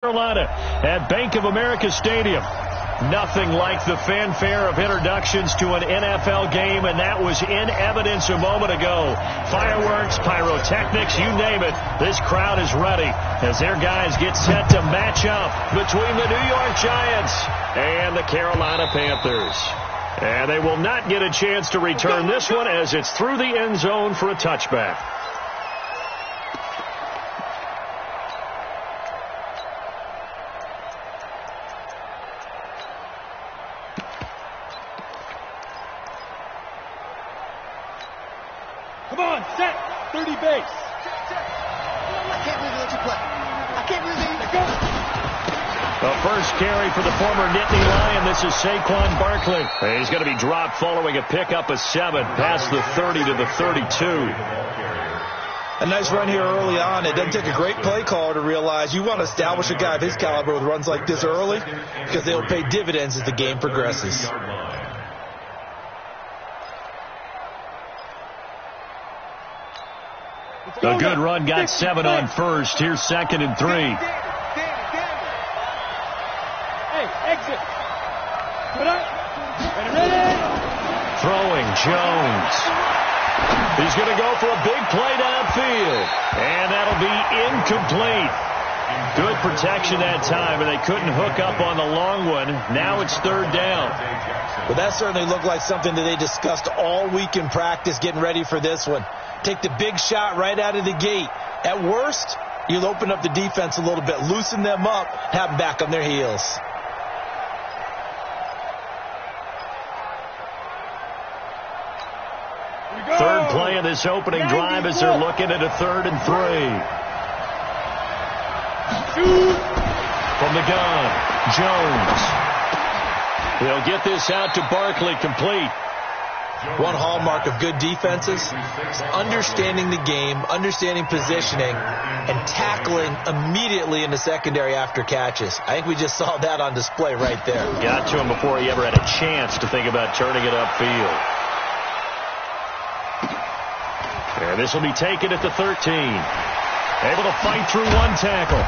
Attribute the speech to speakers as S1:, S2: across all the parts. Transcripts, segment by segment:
S1: Carolina at Bank of America Stadium. Nothing like the fanfare of introductions to an NFL game, and that was in evidence a moment ago. Fireworks, pyrotechnics, you name it. This crowd is ready as their guys get set to match up between the New York Giants and the Carolina Panthers. And they will not get a chance to return this one as it's through the end zone for a touchback.
S2: Come on, set, 30 base. I can't believe they let you play. I can't believe they let go.
S1: The first carry for the former Nittany Lion. This is Saquon Barkley. He's going to be dropped following a pickup of 7 past the 30 to the 32.
S3: A nice run here early on. It doesn't take a great play caller to realize you want to establish a guy of his caliber with runs like this early because they'll pay dividends as the game progresses.
S1: A good run got 7 on first. Here's 2nd and 3.
S2: Hey, exit. Put up. Ready.
S1: Throwing Jones. He's going to go for a big play downfield. And that'll be incomplete. Good protection that time, and they couldn't hook up on the long one. Now it's 3rd down.
S3: Well, that certainly looked like something that they discussed all week in practice getting ready for this one. Take the big shot right out of the gate. At worst, you'll open up the defense a little bit, loosen them up, have them back on their heels.
S1: Third play of this opening drive as they're looking at a 3rd and 3. From the gun, Jones. They'll get this out to Barkley, complete.
S3: One hallmark of good defenses is understanding the game, understanding positioning, and tackling immediately in the secondary after catches. I think we just saw that on display right there.
S1: Got to him before he ever had a chance to think about turning it upfield. And this will be taken at the 13. Able to fight through one tackle.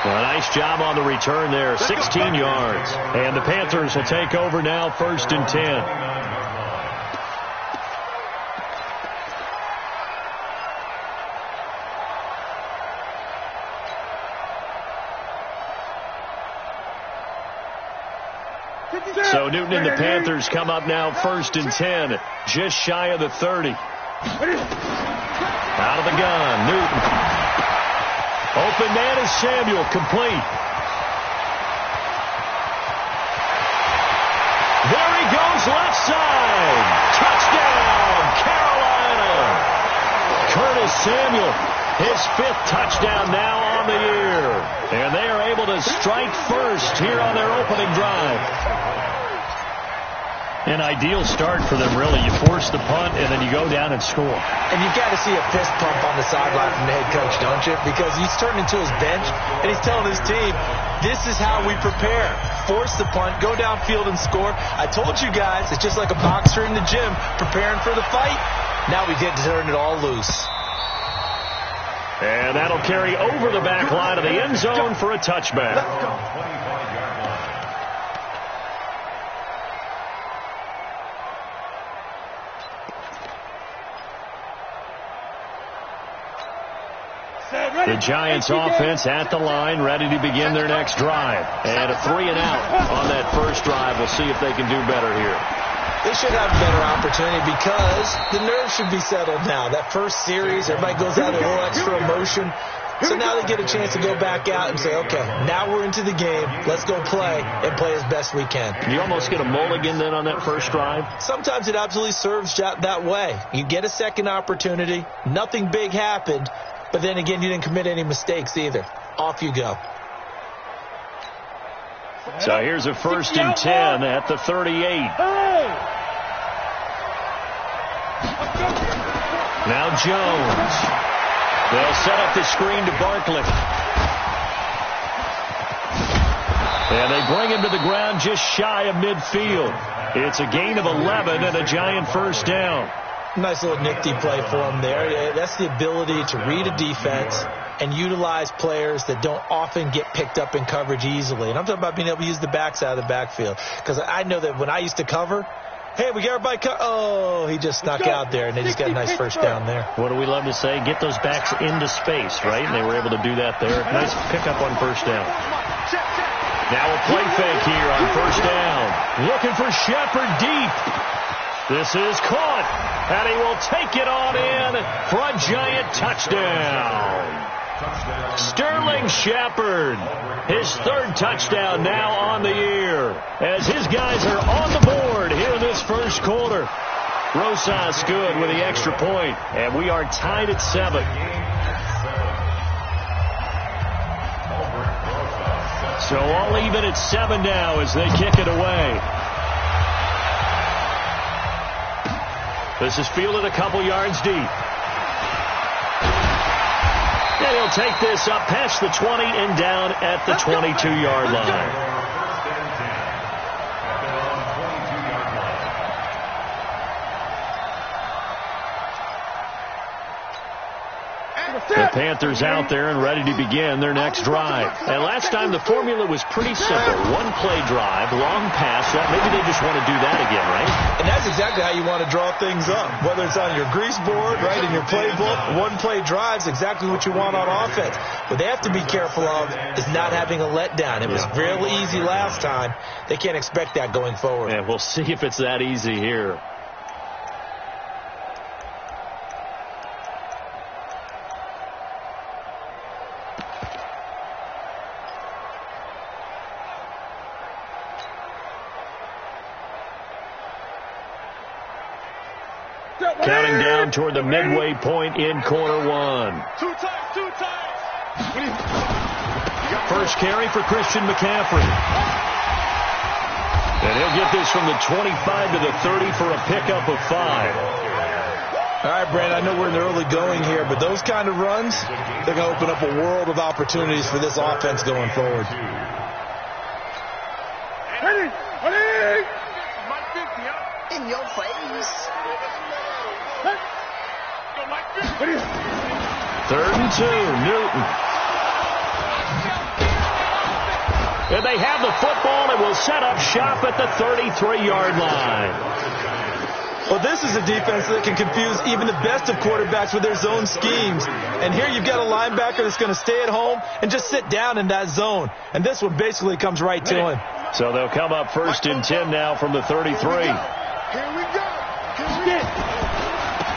S1: Well, a nice job on the return there, 16 yards. And the Panthers will take over now, 1st and 10. So Newton and the Panthers come up now 1st and 10, just shy of the 30. Out of the gun, Newton. Open man is Samuel, complete. There he goes, left side. Touchdown, Carolina. Curtis Samuel, his 5th touchdown now on the year. And they are able to strike first here on their opening drive. An ideal start for them, really. You force the punt, and then you go down and score.
S3: And you've got to see a fist pump on the sideline from the head coach, don't you? Because he's turning to his bench, and he's telling his team, this is how we prepare. Force the punt, go downfield and score. I told you guys, it's just like a boxer in the gym preparing for the fight. Now we get to turn it all loose.
S1: And that'll carry over the back line of the end zone for a touchback. The Giants offense at the line, ready to begin their next drive. And a 3 and out on that first drive. We'll see if they can do better here.
S3: They should have a better opportunity because the nerves should be settled now. That first series, everybody goes out a little extra emotion. So now they get a chance to go back out and say, okay, now we're into the game. Let's go play and play as best we can.
S1: You almost get a mulligan then on that first drive?
S3: Sometimes it absolutely serves that way. You get a second opportunity. Nothing big happened. But then again, you didn't commit any mistakes either. Off you go.
S1: So here's a 1st and 10 at the 38. Now Jones. They'll set up the screen to Barkley. And they bring him to the ground just shy of midfield. It's a gain of 11 and a Giant 1st down.
S3: Nice little nifty play for him there. That's the ability to read a defense, and utilize players that don't often get picked up in coverage easily. And I'm talking about being able to use the backs out of the backfield. Because I know that when I used to cover, hey, we got everybody oh, he just snuck out there, and they just got a nice first down there.
S1: What do we love to say? Get those backs into space, right? And they were able to do that there. Nice pickup on first down. Now a play fake here on first down. Looking for Shepard deep. This is caught, and he will take it on in for a giant touchdown. Sterling Shepard, his third touchdown now on the year, as his guys are on the board here in this first quarter. Rosas good with the extra point, and we are tied at 7. So all even at 7 now as they kick it away. This is fielded a couple yards deep. And he'll take this up past the 20 and down at the 22-yard line. The Panthers out there and ready to begin their next drive. And last time the formula was pretty simple. One play drive, long pass. Maybe they just want to do that again, right?
S3: And that's exactly how you want to draw things up. Whether it's on your grease board, right, in your playbook, one play drive's exactly what you want on offense. What they have to be careful of is not having a letdown. It was real easy last time. They can't expect that going forward.
S1: And we'll see if it's that easy here. Counting down toward the midway point in quarter one.
S2: Two times.
S1: First carry for Christian McCaffrey. And he'll get this from the 25 to the 30 for a pickup of 5.
S3: All right, Brandon, I know we're in the early going here, but those kind of runs, they're going to open up a world of opportunities for this offense going forward.
S2: Ready. In your face.
S1: 3rd and 2, Newton. And they have the football and will set up shop at the 33-yard line.
S3: Well, this is a defense that can confuse even the best of quarterbacks with their zone schemes. And here you've got a linebacker that's going to stay at home and just sit down in that zone. And this one basically comes right to him.
S1: So they'll come up 1st and 10 now from the 33.
S2: Here we go.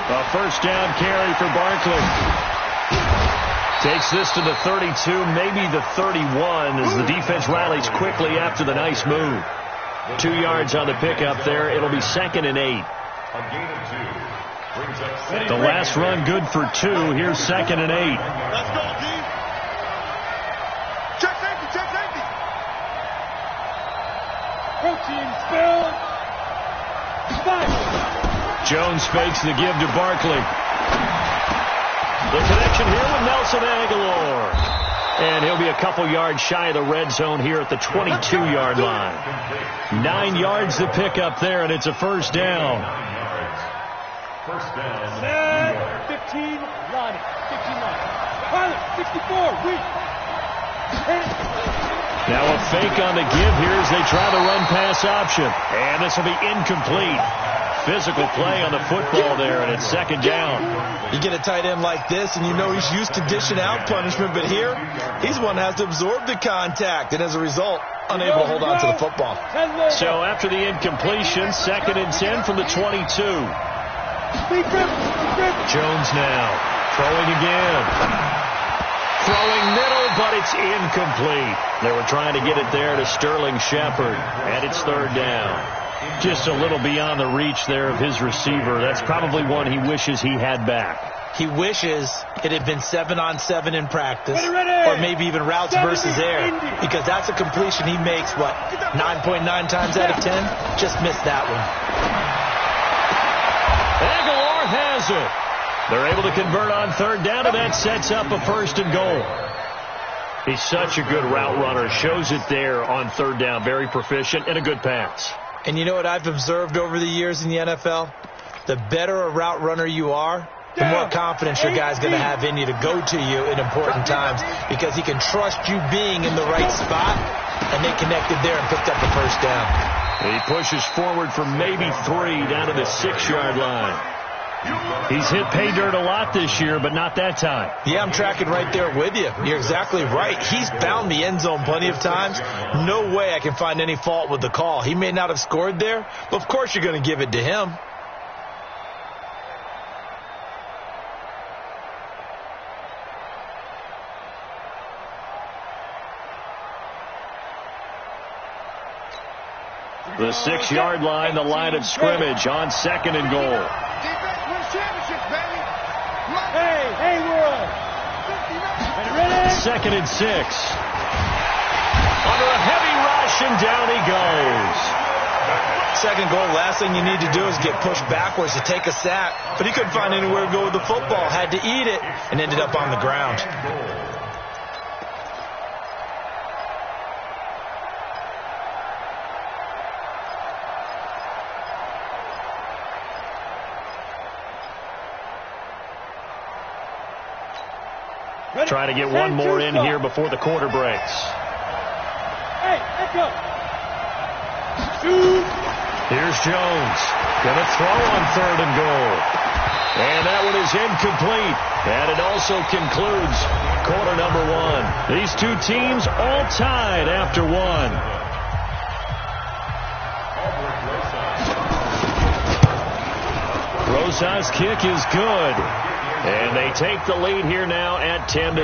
S1: A first down carry for Barkley. Takes this to the 32, maybe the 31, as the defense rallies quickly after the nice move. 2 yards on the pickup there. It'll be 2nd and 8. The last run good for 2. Here's 2nd and 8.
S2: Let's go, D. Check safety. Protein spill.
S1: Jones fakes the give to Barkley. The connection here with Nelson Aguilar. And he'll be a couple yards shy of the red zone here at the 22-yard line. 9 yards to pick up there, and it's a first down.
S2: 15, Lonnie. 64,
S1: Now a fake on the give here as they try the run-pass option. And this will be incomplete. Physical play on the football there, and it's 2nd down.
S3: You get a tight end like this, and you know he's used to dishing out punishment, but here, he's one that has to absorb the contact, and as a result, unable to hold on to the football.
S1: So after the incompletion, 2nd and 10 from the 22. Jones now throwing again. Throwing middle, but it's incomplete. They were trying to get it there to Sterling Shepard, and it's 3rd down. Just a little beyond the reach there of his receiver. That's probably one he wishes he had back.
S3: He wishes it had been 7-on-7 in practice, or maybe even routes versus air, because that's a completion he makes, 9.9 times out of 10? Just missed that one.
S1: Aguilar has it. They're able to convert on 3rd down, and that sets up a 1st and goal. He's such a good route runner. Shows it there on 3rd down. Very proficient and a good pass.
S3: And you know what I've observed over the years in the NFL? The better a route runner you are, the more confidence your guy's going to have in you to go to you in important times, because he can trust you being in the right spot, and they connected there and picked up the first down.
S1: He pushes forward for maybe 3 down to the 6-yard line. He's hit pay dirt a lot this year, but not that time.
S3: Yeah, I'm tracking right there with you. You're exactly right. He's found the end zone plenty of times. No way I can find any fault with the call. He may not have scored there, but of course you're going to give it to him.
S1: The 6-yard line, the line of scrimmage on 2nd and goal.
S2: Hey, world.
S1: 2nd and 6. Under a heavy rush, and down he goes.
S3: 2nd goal, last thing you need to do is get pushed backwards to take a sack. But he couldn't find anywhere to go with the football. Had to eat it and ended up on the ground.
S1: Try to get one more in here before the quarter breaks.
S2: Hey, let's go.
S1: Here's Jones. Going to throw on 3rd and goal. And that one is incomplete. And it also concludes quarter number 1. These two teams all tied after 1. Rosas' kick is good. And they take the lead here now at 10-7.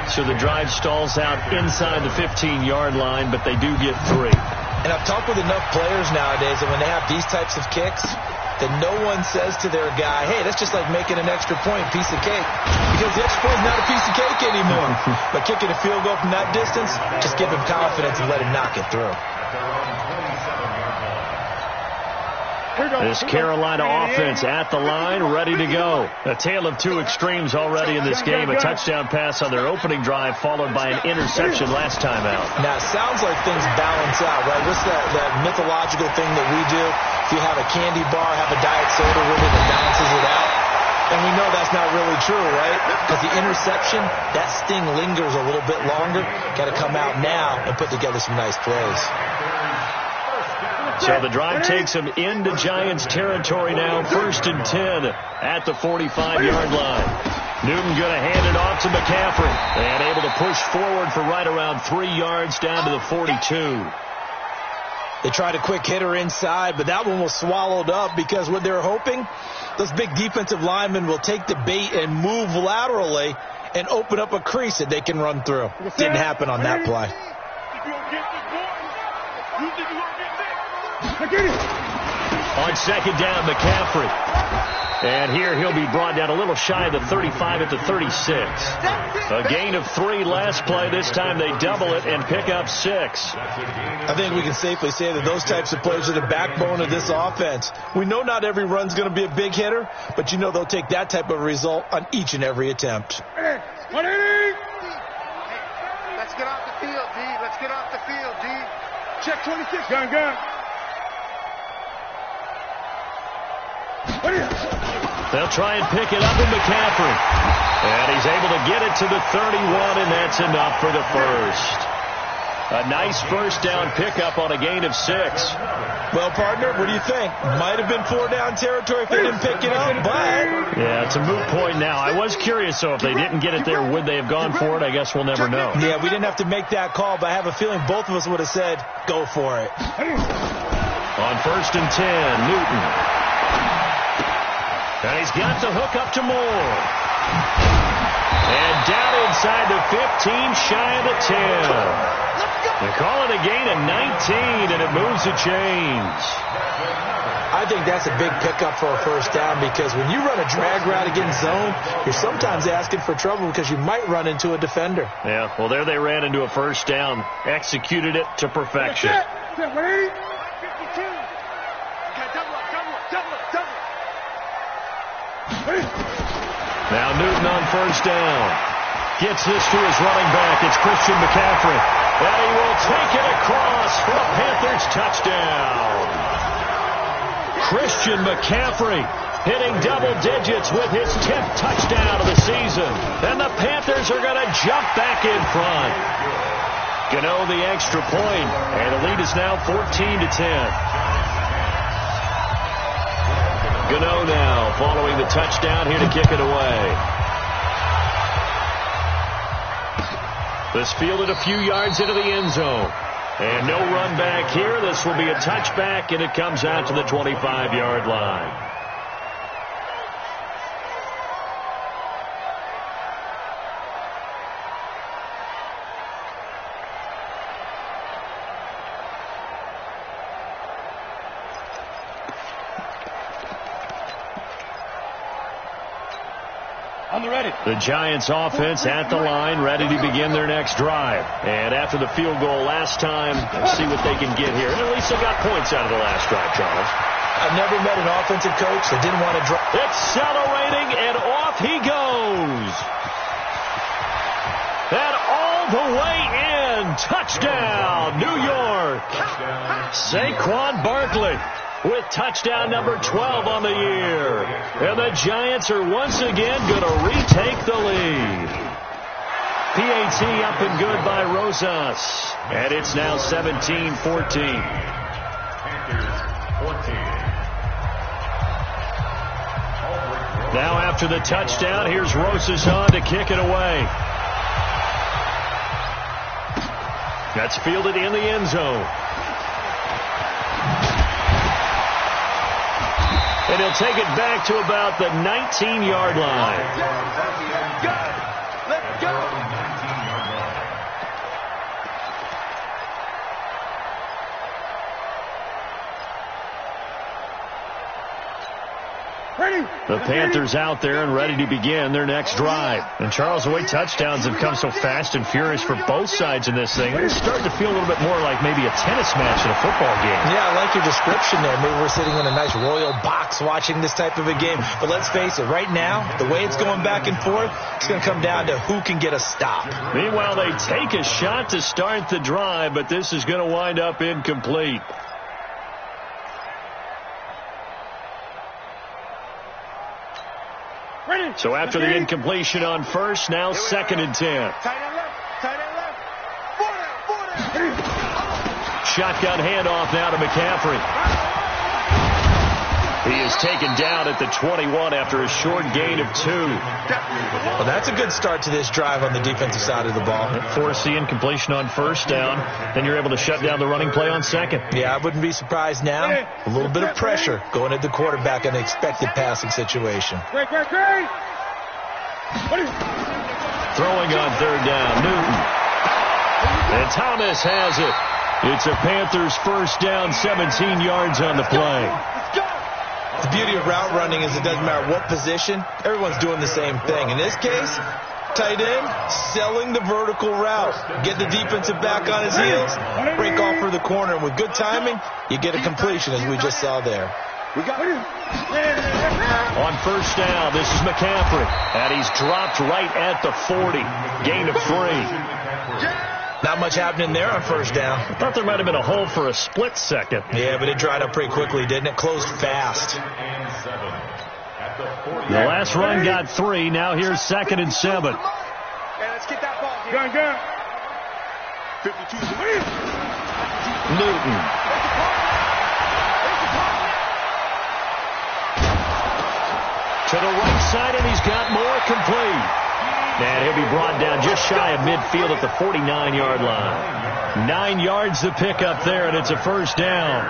S1: So the drive stalls out inside the 15-yard line, but they do get 3.
S3: And I've talked with enough players nowadays that when they have these types of kicks, that no one says to their guy, hey, that's just like making an extra point, piece of cake. Because the extra point is not a piece of cake anymore. But kicking a field goal from that distance, just give him confidence and let him knock it through.
S1: This Carolina offense at the line, ready to go. A tale of two extremes already in this game. A touchdown pass on their opening drive, followed by an interception last time out.
S3: Now, it sounds like things balance out, right? What's that mythological thing that we do? If you have a candy bar, have a diet soda with it, it balances it out. And we know that's not really true, right? Because the interception, that sting lingers a little bit longer. Got to come out now and put together some nice plays.
S1: So the drive takes them into Giants territory now. 1st and 10 at the 45-yard line. Newton going to hand it off to McCaffrey. And able to push forward for right around 3 yards down to the 42.
S3: They tried a quick hitter inside, but that one was swallowed up because what they're hoping, those big defensive linemen will take the bait and move laterally and open up a crease that they can run through. Didn't happen on that play.
S1: On 2nd down, McCaffrey. And here he'll be brought down a little shy of the 35 at the 36. A gain of 3 last play. This time they double it and pick up 6.
S3: I think we can safely say that those types of plays are the backbone of this offense. We know not every run's going to be a big hitter, but you know they'll take that type of result on each and every attempt.
S2: Let's
S4: get off the field, D. Let's get off the field, D.
S2: check 26. Gun.
S1: They'll try and pick it up in McCaffrey. And he's able to get it to the 31, and that's enough for the first. A nice first down pickup on a gain of 6.
S3: Well, partner, what do you think? Might have been 4-down territory if they didn't pick it up, but...
S1: Yeah, it's a moot point now. I was curious, so if they didn't get it there, would they have gone for it? I guess we'll never know.
S3: Yeah, we didn't have to make that call, but I have a feeling both of us would have said, go for it.
S1: On 1st and 10, Newton. And he's got the hook up to Moore. And down inside the 15, shy of the 10. They call it a gain of 19, and it moves the chains.
S3: I think that's a big pickup for a first down because when you run a drag route against zone, you're sometimes asking for trouble because you might run into a defender.
S1: Yeah, well, there they ran into a first down. Executed it to perfection. Now Newton on first down. Gets this to his running back. It's Christian McCaffrey. And he will take it across for a Panthers touchdown. Christian McCaffrey hitting double digits with his 10th touchdown of the season. And the Panthers are going to jump back in front. Gano the extra point, and the lead is now 14-10. Gano now following the touchdown here to kick it away. This fielded a few yards into the end zone. And no run back here. This will be a touchback, and it comes out to the 25-yard line. The Giants offense at the line, ready to begin their next drive. And after the field goal last time, let's see what they can get here. At least they got points out of the last drive, Charles.
S3: I've never met an offensive coach that didn't want to drive.
S1: Accelerating, and off he goes. And all the way in. Touchdown, New York. Saquon Barkley with touchdown number 12 on the year. And the Giants are once again going to retake the lead. PAT up and good by Rosas. And it's now 17-14. Now after the touchdown, here's Rosas on to kick it away. That's fielded in the end zone. And he'll take it back to about the 19-yard line.
S2: Let's go.
S1: The Panthers out there and ready to begin their next drive. And Charles, the way touchdowns have come so fast and furious for both sides in this thing, it's starting to feel a little bit more like maybe a tennis match in a football game.
S3: Yeah, I like your description there. Maybe we're sitting in a nice royal box watching this type of a game. But let's face it, right now, the way it's going back and forth, it's going to come down to who can get a stop.
S1: Meanwhile, they take a shot to start the drive, but this is going to wind up incomplete. So after the incompletion on first, now 2nd and 10.
S2: Tight end left. Tight end left. Four down.
S1: Shotgun handoff now to McCaffrey. He is taken down at the 21 after a short gain of 2.
S3: Well, that's a good start to this drive on the defensive side of the ball.
S1: Force the incompletion on first down. Then you're able to shut down the running play on second.
S3: Yeah, I wouldn't be surprised now. A little bit of pressure going at the quarterback in an expected passing situation.
S2: Great.
S1: Throwing on 3rd down, Newton. And Thomas has it. It's a Panthers first down, 17 yards on the play.
S3: The beauty of route running is it doesn't matter what position, everyone's doing the same thing. In this case, tight end, selling the vertical route. Get the defensive back on his heels, break off for the corner. And with good timing, you get a completion as we just saw there.
S1: On first down, this is McCaffrey. And he's dropped right at the 40. Gain of 3.
S3: Not much happening there on first down.
S1: I thought there might have been a hole for a split second.
S3: Yeah, but it dried up pretty quickly, didn't it? Closed fast.
S1: The last run got 3. Now here's 2nd and 7.
S2: Hey, let's get that ball here. Gun. 52.
S1: Newton. To the right side, and he's got more complete. And he'll be brought down just shy of midfield at the 49-yard line. 9 yards to pick up there, and it's a first down.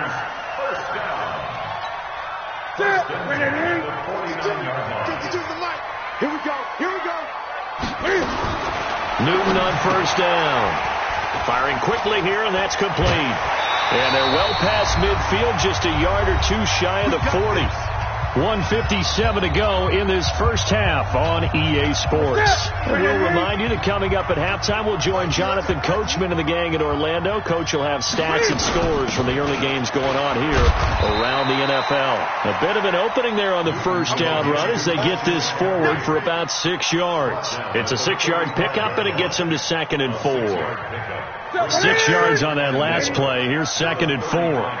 S2: Here we go.
S1: Newton on first down. Firing quickly here, and that's complete. And they're well past midfield, just a yard or 2 shy of the 40. 1:57 to go in this first half on EA Sports. And we'll remind you that coming up at halftime, we'll join Jonathan Coachman and the gang in Orlando. Coach will have stats and scores from the early games going on here around the NFL. A bit of an opening there on the first down run as they get this forward for about 6 yards. It's a 6-yard pickup, and it gets them to 2nd and 4. 6 yards on that last play. Here's 2nd and 4.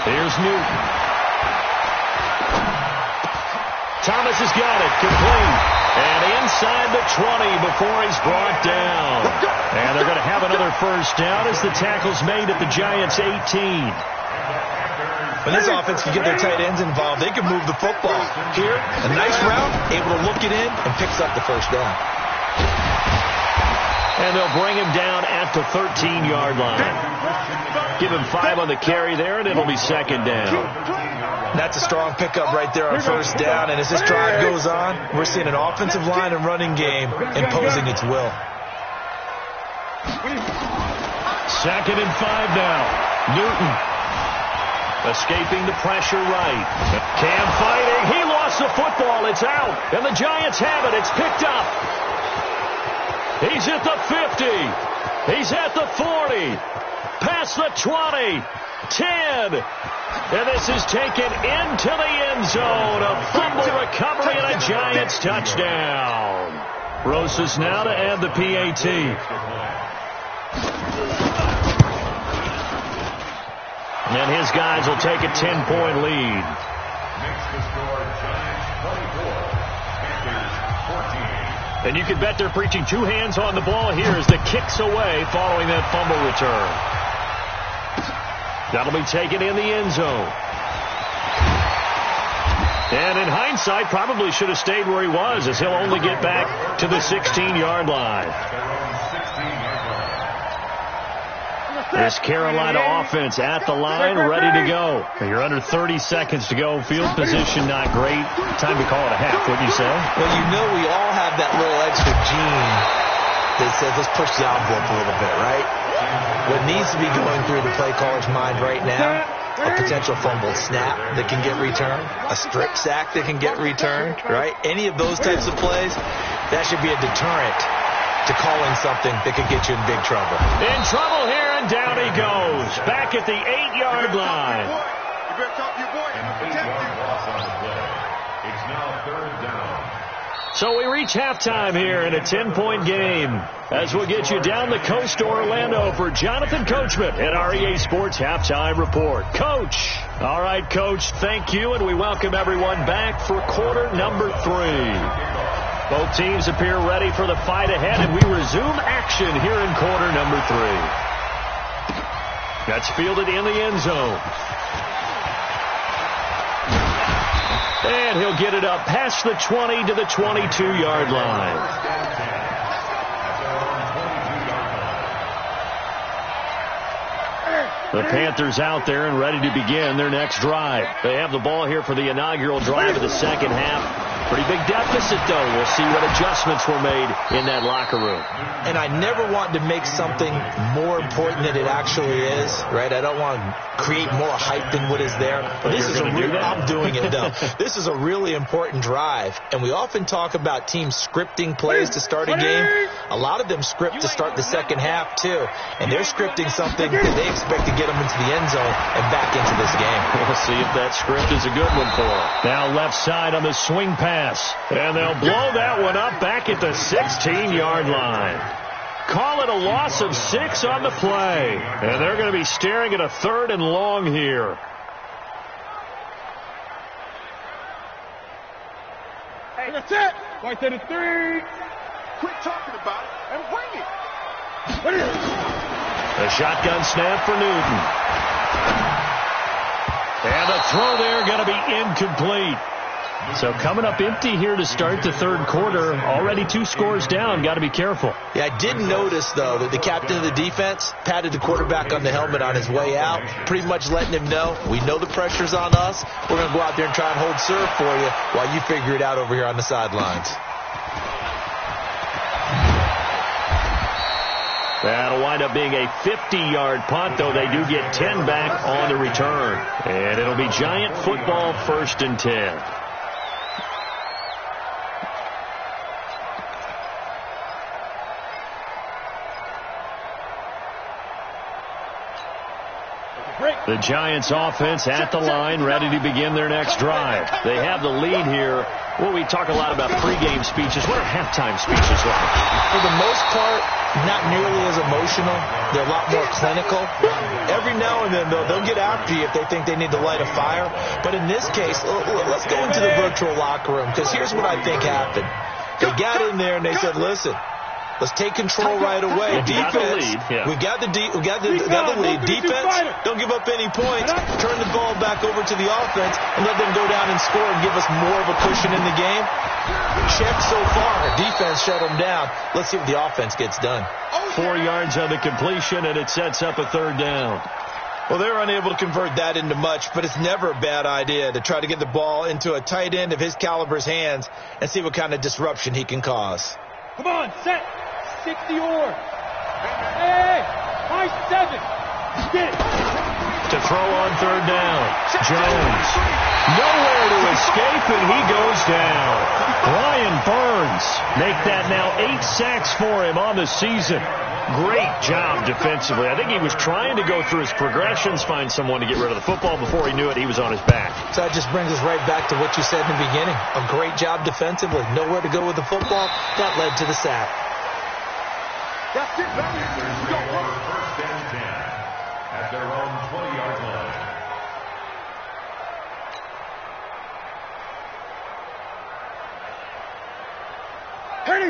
S1: Here's Newton. Thomas has got it. Complete. And inside the 20 before he's brought down. And they're going to have another first down as the tackle's made at the Giants' 18.
S3: When this offense can get their tight ends involved, they can move the football. Here, a nice route, able to look it in, and picks up the first down.
S1: And they'll bring him down at the 13-yard line. Give him 5 on the carry there, and it'll be second down.
S3: That's a strong pickup right there on first down. And as this drive goes on, we're seeing an offensive line and running game imposing its will.
S1: Second and 5 now. Newton escaping the pressure right. Cam fighting. He lost the football. It's out. And the Giants have it. It's picked up. He's at the 50. He's at the 40. Past the 20. 10. And this is taken into the end zone. A fumble recovery and a Giants touchdown. Rosas now to add the PAT. And his guys will take a 10-point lead. And you can bet they're preaching 2 hands on the ball here as the kick's away following that fumble return. That'll be taken in the end zone. And in hindsight, probably should have stayed where he was, as he'll only get back to the 16-yard line. This Carolina offense at the line, ready to go. You're under 30 seconds to go. Field position not great. Time to call it a half, wouldn't you say?
S3: Well, you know we all have that little extra gene that says let's push the envelope a little bit, right? What needs to be going through the play caller's mind right now, a potential fumbled snap that can get returned, a strip sack that can get returned, right? Any of those types of plays, that should be a deterrent to calling something that could get you in big trouble.
S1: In trouble here, and down he goes. Back at the 8-yard line.
S4: You better talk to your boy and protect him.
S5: It's now third down.
S1: So we reach halftime here in a 10-point game as we'll get you down the coast to Orlando for Jonathan Coachman at our EA Sports Halftime Report. Coach. All right, Coach, thank you, and we welcome everyone back for quarter number 3. Both teams appear ready for the fight ahead, and we resume action here in quarter number 3. That's fielded in the end zone. And he'll get it up past the 20 to the 22-yard line. The Panthers out there and ready to begin their next drive. They have the ball here for the inaugural drive of the second half. Pretty big deficit, though. We'll see what adjustments were made in that locker room.
S3: And I never want to make something more important than it actually is, right? I don't want to create more hype than what is there. But this is I'm doing it, though. This is a really important drive. And we often talk about teams scripting plays to start a game. A lot of them script to start the second half, too. And they're scripting something that they expect to get them into the end zone and back into this game.
S1: We'll see if that script is a good one for them. Now left side on the swing pass. And they'll blow that one up back at the 16-yard line. Call it a loss of 6 on the play. And they're going to be staring at a 3rd and long here.
S2: Hey, that's it. Right to the 3.
S4: Quit talking about it and bring it.
S2: What is it?
S1: The shotgun snap for Newton. And the throw there going to be incomplete. So coming up empty here to start the third quarter. Already 2 scores down. Got to be careful.
S3: Yeah, I did notice, though, that the captain of the defense patted the quarterback on the helmet on his way out, pretty much letting him know, we know the pressure's on us. We're going to go out there and try and hold serve for you while you figure it out over here on the sidelines.
S1: That'll wind up being a 50-yard punt, though they do get 10 back on the return. And it'll be Giant football, 1st and 10. The Giants offense at the line, ready to begin their next drive. They have the lead here. Well, we talk a lot about pregame speeches. What are halftime speeches like?
S3: For the most part, not nearly as emotional. They're a lot more clinical. Every now and then, though, they'll get after you if they think they need to light a fire. But in this case, let's go into the virtual locker room, because here's what I think happened. They got in there and they said, listen, let's take control right away. Defense, we got the lead. Defense, don't give up any points. Turn the ball back over to the offense and let them go down and score and give us more of a cushion in the game. Check so far. Defense shut them down. Let's see what the offense gets done.
S1: 4 yards on the completion, and it sets up a third down.
S3: Well, they were unable to convert that into much, but it's never a bad idea to try to get the ball into a tight end of his caliber's hands and see what kind of disruption he can cause.
S2: Come on, set. 60 or. Hey, high 7. Get it.
S1: To throw on third down. Jones. Nowhere to escape, and he goes down. Ryan Burns make that now 8 sacks for him on the season. Great job defensively. I think he was trying to go through his progressions, find someone to get rid of the football. Before he knew it, he was on his back.
S3: So that just brings us right back to what you said in the beginning. A great job defensively. Nowhere to go with the football. That led to the sack.
S4: That's it, baby. Go work.
S5: First and 10 at their own 20-yard line.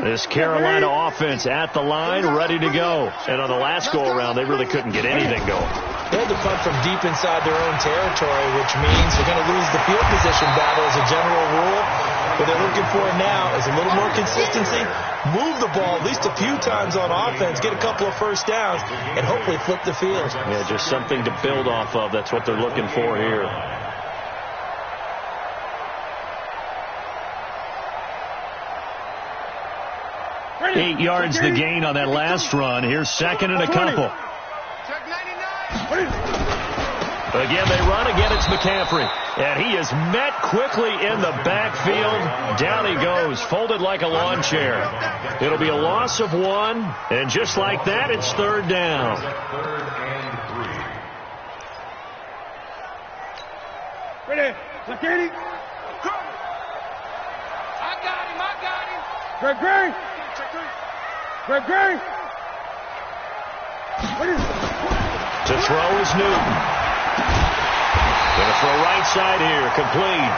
S1: This Carolina offense at the line, ready to go. And on the last go-around, they really couldn't get anything going.
S3: They had to punt from deep inside their own territory, which means they're going to lose the field position battle as a general rule. What they're looking for now is a little more consistency, move the ball at least a few times on offense, get a couple of first downs, and hopefully flip the field.
S1: Yeah, just something to build off of. That's what they're looking for here. Eight yards the gain on that last run. Here's second and a couple. Again, they run. Again, it's McCaffrey. And he is met quickly in the backfield. Down he goes, folded like a lawn chair. It'll be a loss of 1. And just like that, it's third down.
S5: Third and 3.
S2: Ready. Security. I got him. Greg.
S1: To throw is Newton. Going to throw right side here. Complete.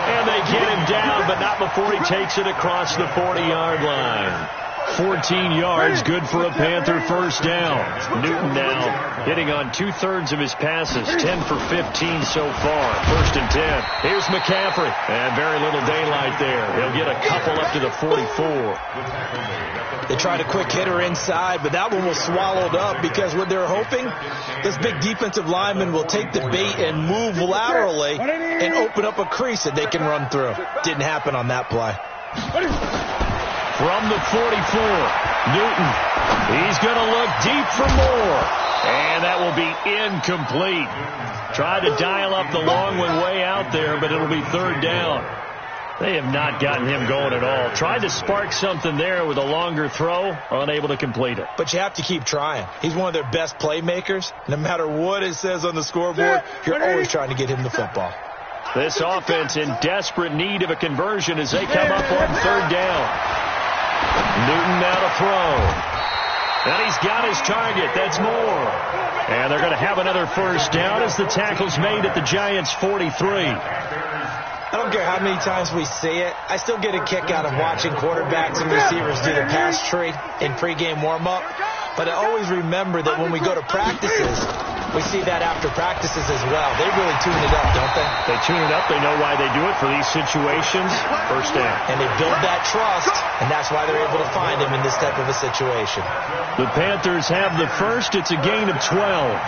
S1: And they get him down, but not before he takes it across the 40-yard line. 14 yards, good for a Panther first down. Newton now hitting on 2/3 of his passes, 10 for 15 so far. First and 10. Here's McCaffrey. And very little daylight there. He'll get a couple up to the 44.
S3: They tried a quick hitter inside, but that one was swallowed up because what they're hoping, this big defensive lineman will take the bait and move laterally and open up a crease that they can run through. Didn't happen on that play.
S1: From the 44, Newton. He's going to look deep for more. And that will be incomplete. Tried to dial up the long one way out there, but it'll be third down. They have not gotten him going at all. Tried to spark something there with a longer throw, unable to complete it.
S3: But you have to keep trying. He's one of their best playmakers. No matter what it says on the scoreboard, you're always trying to get him the football.
S1: This offense in desperate need of a conversion as they come up on third down. Newton now to throw. And he's got his target. That's more. And they're going to have another first down as the tackle's made at the Giants' 43.
S3: I don't care how many times we see it. I still get a kick out of watching quarterbacks and receivers do the pass tree in pregame warm-up. But I always remember that when we go to practices, we see that after practices as well. They really tune it up, don't they?
S1: They tune it up. They know why they do it for these situations. First down.
S3: And they build that trust, and that's why they're able to find him in this type of a situation.
S1: The Panthers have the first. It's a gain of 12.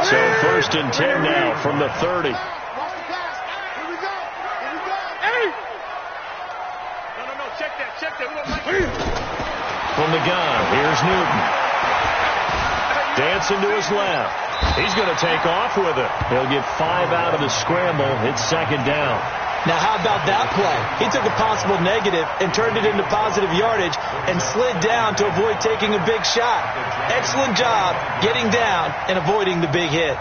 S1: So first and 10 now from the 30. From the gun, here's Newton. Dancing to his left. He's going to take off with it. He'll get 5 out of the scramble. It's second down.
S3: Now, how about that play? He took a possible negative and turned it into positive yardage and slid down to avoid taking a big shot. Excellent job getting down and avoiding the big hit.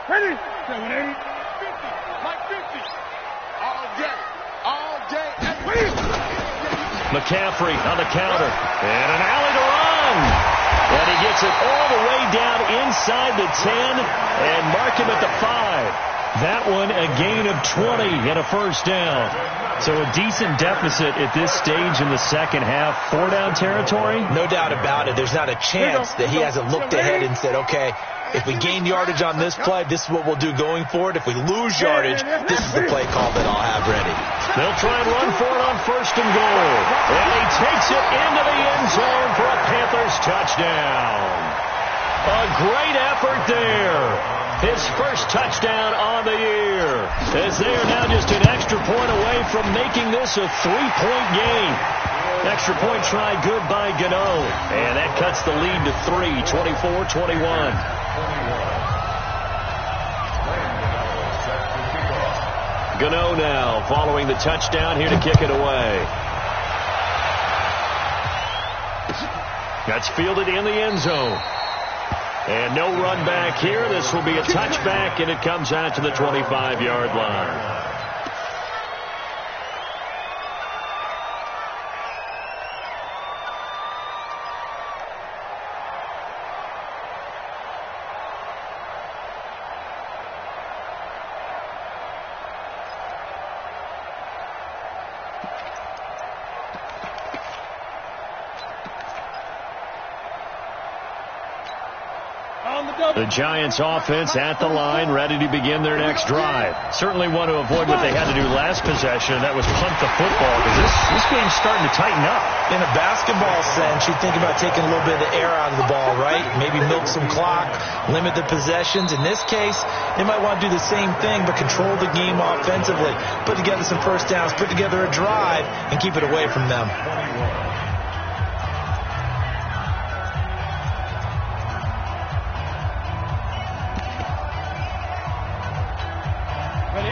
S2: Ready? 780.
S4: 50. Like 50. All day. All day.
S1: McCaffrey on the counter. And an alley to run. And he gets it all the way down inside the 10 and mark him at the 5. That one a gain of 20 and a first down. So a decent deficit at this stage in the second half. 4-down territory?
S3: No doubt about it. There's not a chance that he hasn't looked ahead and said, okay, if we gain yardage on this play, this is what we'll do going forward. If we lose yardage, this is the play call that I'll have ready.
S1: They'll try and run for it on 1st and goal. And he takes it into the end zone for a Panthers touchdown. A great effort there. His first touchdown on the year, as they are now just an extra point away from making this a 3-point game. Extra point try good by Gano, and that cuts the lead to 3, 24-21. Gano now following the touchdown here to kick it away. That's fielded in the end zone. And no run back here. This will be a touchback, and it comes out to the 25-yard line. The Giants offense at the line, ready to begin their next drive. Certainly want to avoid what they had to do last possession, and that was punt the football, because this game's starting to tighten up.
S3: In a basketball sense, you think about taking a little bit of the air out of the ball, right? Maybe milk some clock, limit the possessions. In this case, they might want to do the same thing, but control the game offensively. Put together some first downs, put together a drive, and keep it away from them.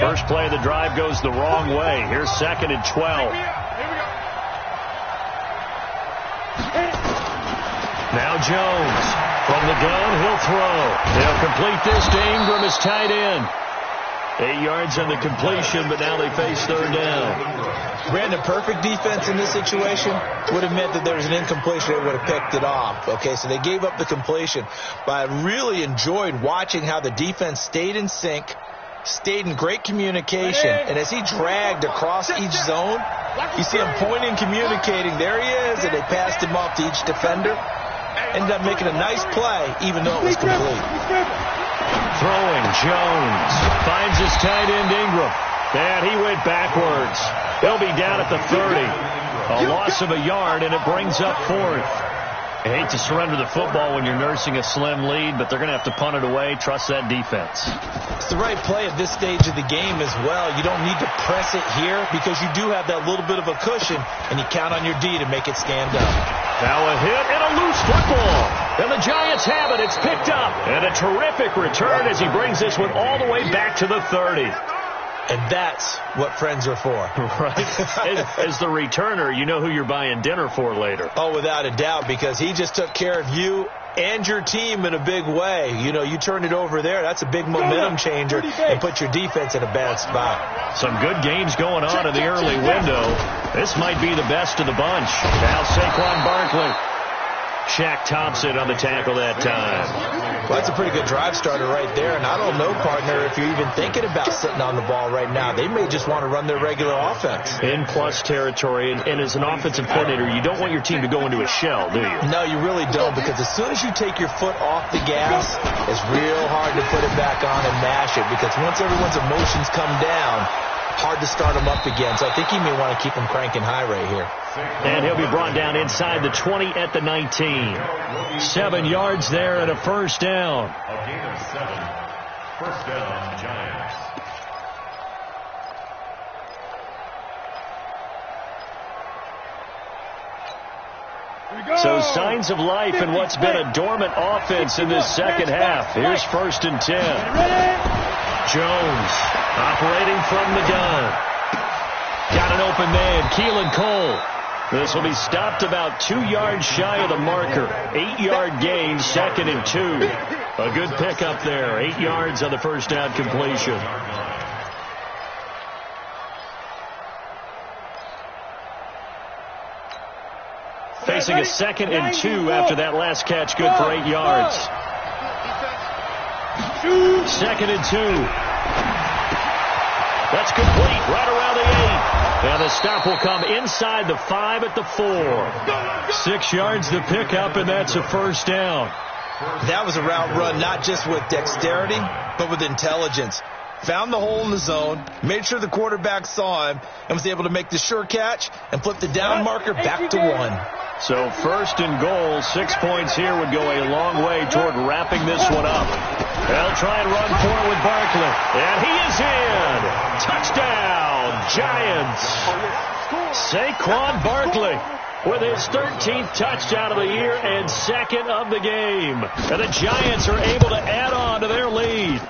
S1: First play of the drive goes the wrong way. Here's 2nd and 12. Now Jones from the gun. He'll throw. They'll complete this to Ingram as tight end. 8 yards on the completion, but now they face 3rd down.
S3: Brandon, perfect defense in this situation would have meant that there was an incompletion. They would have picked it off. Okay, so they gave up the completion. But I really enjoyed watching how the defense stayed in sync, stayed in great communication, and as he dragged across each zone, you see him pointing, communicating. There he is, and they passed him off to each defender. Ended up making a nice play, even though it was complete.
S1: Throwing, Jones finds his tight end Ingram, and he went backwards. He'll be down at the 30. A loss of a yard, and it brings up 4th. I hate to surrender the football when you're nursing a slim lead, but they're going to have to punt it away. Trust that defense.
S3: It's the right play at this stage of the game as well. You don't need to press it here because you do have that little bit of a cushion, and you count on your D to make it stand up.
S1: Now a hit and a loose football. And the Giants have it. It's picked up. And a terrific return as he brings this one all the way back to the 30.
S3: And that's what friends are for.
S1: Right. As the returner, you know who you're buying dinner for later.
S3: Oh, without a doubt, because he just took care of you and your team in a big way. You know, you turn it over there, that's a big momentum changer, and put your defense in a bad spot.
S1: Some good games going on in the early window. This might be the best of the bunch. Now Saquon Barkley. Shaq Thompson on the tackle that time.
S3: Well, that's a pretty good drive starter right there. And I don't know, partner, if you're even thinking about sitting on the ball right now. They may just want to run their regular offense.
S1: In plus territory. And as an offensive coordinator, you don't want your team to go into a shell, do you?
S3: No, you really don't. Because as soon as you take your foot off the gas, it's real hard to put it back on and mash it. Because once everyone's emotions come down, hard to start them up again. So I think he may want to keep them cranking high right here.
S1: And he'll be brought down inside the 20 at the 19. 7 yards there and a first down.
S5: A gain of 7. First down, Giants.
S1: So signs of life in what's been a dormant offense in this second half. Here's 1st and 10. Jones operating from the gun. Got an open man, Keelan Cole. This will be stopped about 2 yards shy of the marker. 8-yard gain, 2nd and 2. A good pickup there. 8 yards on the first down completion. Facing a 2nd and 2 after that last catch. Good for 8 yards. 2nd and 2. That's complete right around the 8. And the stop will come inside the 5 at the 4. 6 yards the pickup, and that's a first down.
S3: That was a route run not just with dexterity, but with intelligence. Found the hole in the zone, made sure the quarterback saw him, and was able to make the sure catch and flip the down marker back to 1.
S1: So 1st and goal, 6 points here would go a long way toward wrapping this one up. They'll try and run for it with Barkley. And he is in. Touchdown, Giants. Saquon Barkley with his 13th touchdown of the year and 2nd of the game. And the Giants are able to add on to their lead.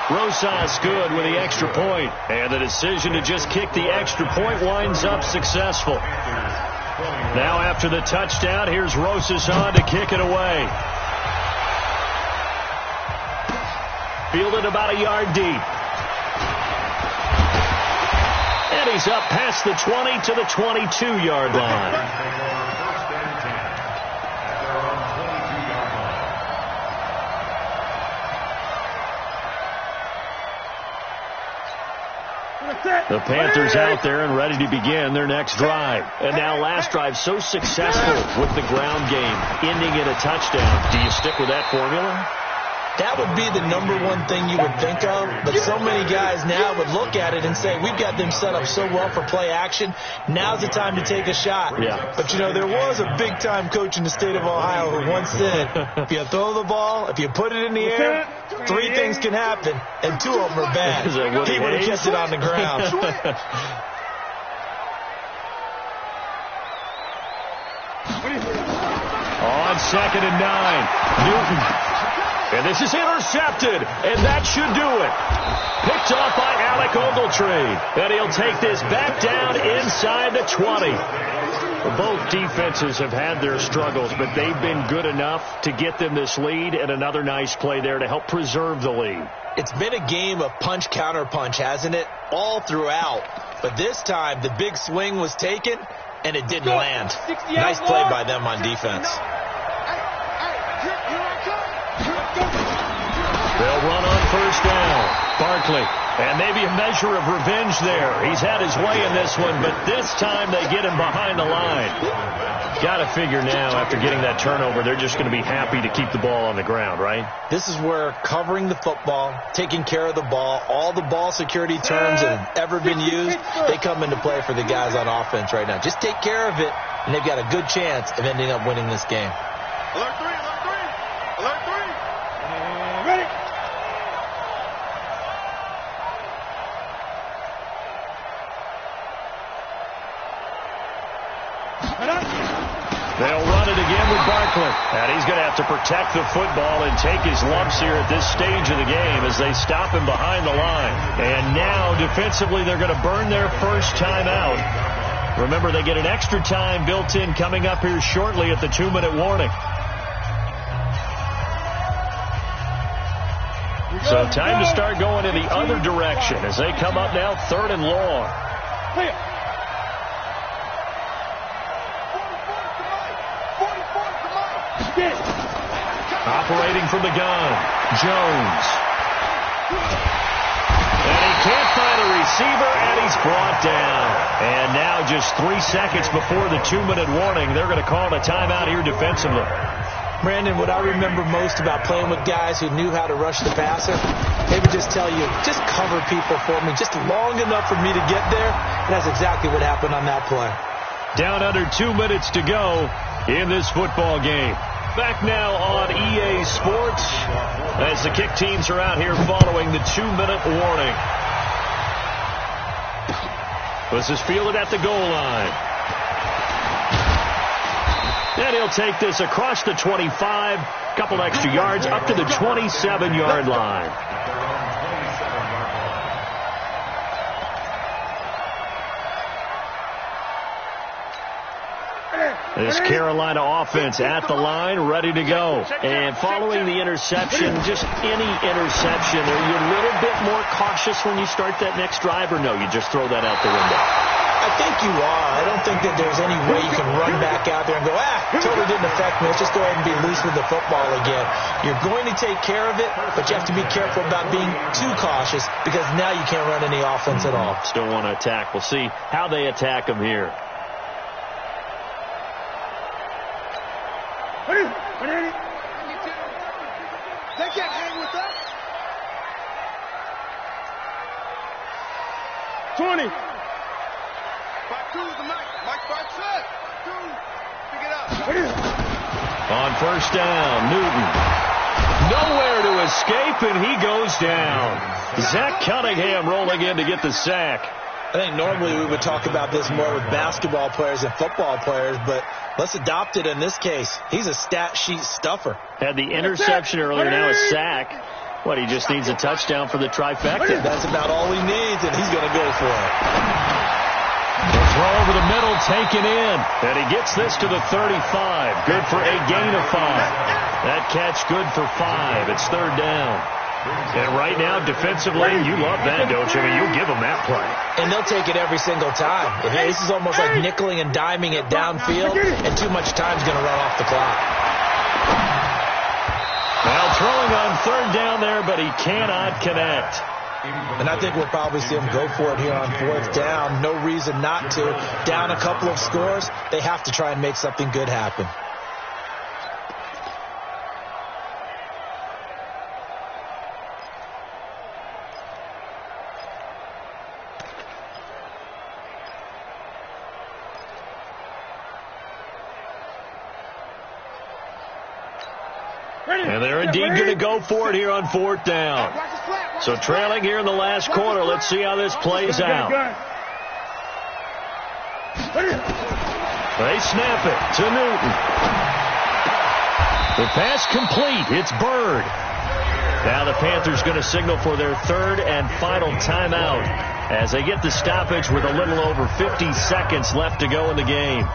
S1: Rosas good with the extra point. And the decision to just kick the extra point winds up successful. Now after the touchdown, here's Rosas on to kick it away. Fielded about a yard deep. And he's up past the 20 to the 22-yard line. The Panthers out there and ready to begin their next drive. And now last drive so successful with the ground game, ending in a touchdown. Do you stick with that formula?
S3: That would be the number one thing you would think of, but so many guys now would look at it and say, we've got them set up so well for play action, now's the time to take a shot.
S1: Yeah.
S3: But, you know, there was a big-time coach in the state of Ohio who once said, if you throw the ball, if you put it in the air, 3 things can happen, and 2 of them are bad. He would have kept it on the ground.
S1: On 2nd and 9, Newton. And this is intercepted, and that should do it. Picked off by Alec Ogletree. And he'll take this back down inside the 20. Both defenses have had their struggles, but they've been good enough to get them this lead, and another nice play there to help preserve the lead.
S3: It's been a game of punch-counter-punch, hasn't it? All throughout. But this time, the big swing was taken, and it didn't land. Nice play by them on defense.
S1: They'll run on first down. Barkley. And maybe a measure of revenge there. He's had his way in this one, but this time they get him behind the line. Got to figure now, after getting that turnover, they're just going to be happy to keep the ball on the ground, right?
S3: This is where covering the football, taking care of the ball, all the ball security terms that have ever been used, they come into play for the guys on offense right now. Just take care of it, and they've got a good chance of ending up winning this game.
S4: Alert 3, alert 3, alert 3.
S2: Ready?
S1: They'll run it again with Barkley. And he's going to have to protect the football and take his lumps here at this stage of the game as they stop him behind the line. And now, defensively, they're going to burn their first time out. Remember, they get an extra time built in coming up here shortly at the 2-minute warning. So time to start going in the other direction as they come up now 3rd and long. Operating from the gun, Jones. And he can't find a receiver, and he's brought down. And now just 3 seconds before the 2-minute warning, they're going to call a timeout here defensively.
S3: Brandon, what I remember most about playing with guys who knew how to rush the passer, they would just tell you, just cover people for me, just long enough for me to get there. And that's exactly what happened on that play.
S1: Down under 2 minutes to go in this football game. Back now on EA Sports as the kick teams are out here following the 2-minute warning. This is fielded at the goal line. And he'll take this across the 25, couple extra yards up to the 27-yard line. This Carolina offense at the line, ready to go. And following the interception, just any interception, are you a little bit more cautious when you start that next drive, or no, you just throw that out the window?
S3: I think you are. I don't think that there's any way you can run back out there and go, totally didn't affect me. Let's just go ahead and be loose with the football again. You're going to take care of it, but you have to be careful about being too cautious because now you can't run any offense at all.
S1: Still want to attack. We'll see how they attack them here.
S4: They can't hang with us.
S2: 20.
S4: 5-2 is the Mike. Mike 5-7. 2. Pick it up.
S1: On first down, Newton. Nowhere to escape, and he goes down. Zach Cunningham rolling in to get the sack.
S3: I think normally we would talk about this more with basketball players and football players, but let's adopt it in this case. He's a stat sheet stuffer.
S1: Had the interception earlier, now a sack. What, he just needs a touchdown for the trifecta.
S3: That's about all he needs, and he's going to go for it.
S1: The throw over the middle, taken in. And he gets this to the 35. Good for a gain of 5. That catch good for 5. It's third down. And right now, defensively, you love that, don't you? I mean, you'll give them that play.
S3: And they'll take it every single time. This is almost like nickeling and diming it downfield, and too much time's going to run off the clock.
S1: Now throwing on third down there, but he cannot connect.
S3: And I think we'll probably see him go for it here on fourth down. No reason not to. Down a couple of scores, they have to try and make something good happen.
S1: And they're indeed going to go for it here on fourth down. So trailing here in the last quarter. Let's see how this plays out. They snap it to Newton. The pass complete. It's Bird. Now the Panthers going to signal for their third and final timeout as they get the stoppage with a little over 50 seconds left to go in the game.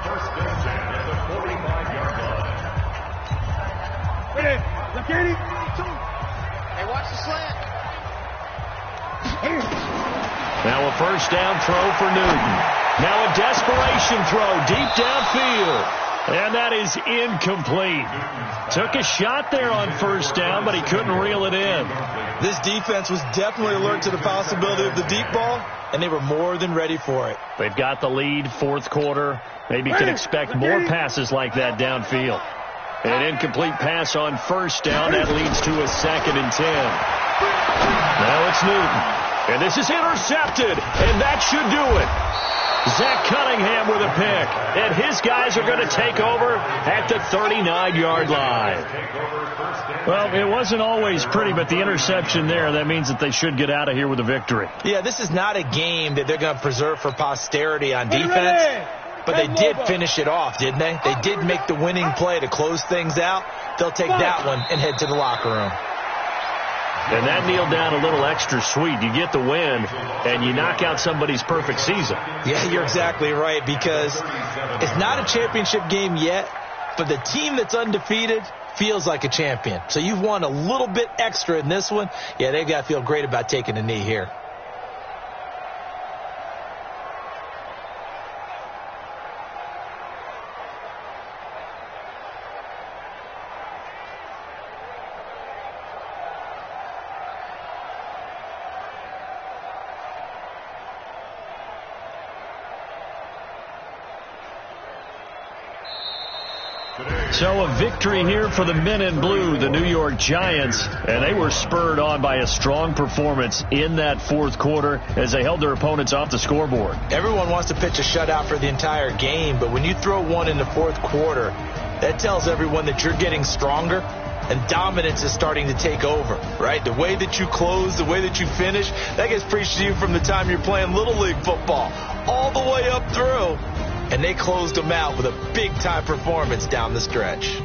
S4: Hey, watch the slant.
S1: Now a first down throw for Newton. Now a desperation throw deep downfield. And that is incomplete. Took a shot there on first down, but he couldn't reel it in.
S3: This defense was definitely alert to the possibility of the deep ball, and they were more than ready for it.
S1: They've got the lead, fourth quarter. Maybe can expect more passes like that downfield. An incomplete pass on first down. That leads to a 2nd and 10. Now it's Newton. And this is intercepted. And that should do it. Zach Cunningham with a pick. And his guys are going to take over at the 39-yard line. Well, it wasn't always pretty, but the interception there, that means that they should get out of here with a victory.
S3: Yeah, this is not a game that they're going to preserve for posterity on defense. But they did finish it off, didn't they? They did make the winning play to close things out. They'll take that one and head to the locker room.
S1: And that kneeled down a little extra sweet. You get the win, and you knock out somebody's perfect season.
S3: Yeah, you're exactly right, because it's not a championship game yet, but the team that's undefeated feels like a champion. So you've won a little bit extra in this one. Yeah, they've got to feel great about taking a knee here.
S1: So a victory here for the men in blue, the New York Giants, and they were spurred on by a strong performance in that fourth quarter as they held their opponents off the scoreboard.
S3: Everyone wants to pitch a shutout for the entire game, but when you throw one in the fourth quarter, that tells everyone that you're getting stronger and dominance is starting to take over, right? The way that you close, the way that you finish, that gets preached to you from the time you're playing Little League football all the way up through. And they closed them out with a big-time performance down the stretch.